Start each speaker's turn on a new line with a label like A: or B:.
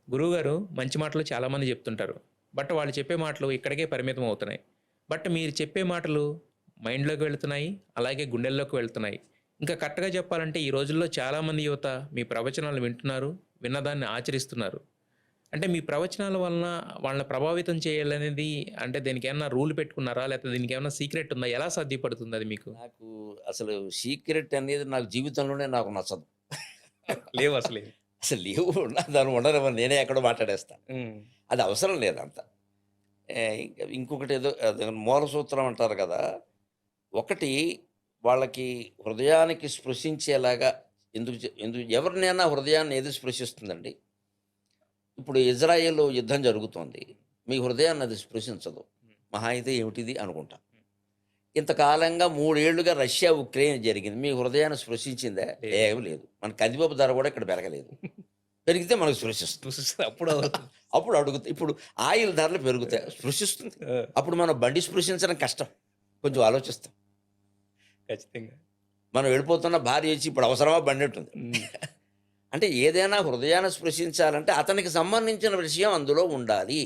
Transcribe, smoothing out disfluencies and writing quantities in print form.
A: గురువుగారు మంచి మాటలు చాలామంది చెప్తుంటారు. బట్ వాళ్ళు చెప్పే మాటలు ఇక్కడికే పరిమితం అవుతున్నాయి. బట్ మీరు చెప్పే మాటలు మైండ్‌లోకి వెళ్తున్నాయి. అలాగే గుండెల్లోకి వెళ్తున్నాయి. ఇంకా కరెక్ట్‌గా చెప్పాలంటే ఈ రోజుల్లో చాలామంది యువత మీ ప్రవచనాలు వింటున్నారు. విన్నదాన్ని ఆచరిస్తున్నారు. అంటే మీ ప్రవచనాల వలన వాళ్ళని ప్రభావితం చేయాలనేది అంటే దీనికేమన్నా రూల్ పెట్టుకున్నారా? లేకపోతే దీనికేమన్నా సీక్రెట్ ఉందా? ఎలా సాధ్యపడుతుందది మీకు?
B: నాకు అసలు సీక్రెట్ అనేది నాకు జీవితంలోనే నాకు నచ్చదు.
A: లేవసలేవి.
B: అసలు లేవు దాన్ని ఉండనివ్వను. నేనే ఎక్కడో మాట్లాడేస్తా.
A: హ్మ్.
B: అది అవసరం లేదంత. ఇంకొకటేదో అది మూల సూత్రం అంటారు కదా! ఒకటి వాళ్ళకి హృదయానికి స్పృశించేలాగా ఎవరినైనా హృదయాన్ని ఏది స్పృశిస్తుందండి? ఇప్పుడు ఇజ్రాయెల్ యుద్ధం జరుగుతోంది. మీ హృదయాన్ని అది స్పృశించదు.
A: హ్మ్.
B: మహా అయితే ఏమిటిది అనుకుంటాం. ఇంతకాలంగా 3 ఏళ్లుగా రష్యా, ఉక్రెయిన్ జరిగింది. మీ హృదయాన్ని స్పృశించిందా?
A: లేదు.
B: ఏమి లేదు. మన కందిపప్పు ధర కూడా ఇక్కడ పెరగలేదు. పెరిగితే మనకు స్పృశిస్తుంది.
A: చూసేస్తే అప్పుడు అవుతుంది.
B: అప్పుడు అడుగుతా ఇప్పుడు ఆయిల్ ధరలు పెరుగుతాయి. స్పృశిస్తుంది.
A: ఆ!
B: అప్పుడు మనం బండి స్పృశించడం కష్టం. కొంచెం ఆలోచిస్తాం.
A: ఖచ్చితంగా.
B: మనం వెళ్ళిపోతున్న భార్య వచ్చి ఇప్పుడు అవసరమా బండి అంటుంది.
A: హ్మ్.
B: అంటే ఏదైనా హృదయాన్ని స్పృశించాలంటే అతనికి సంబంధించిన విషయం అందులో ఉండాలి.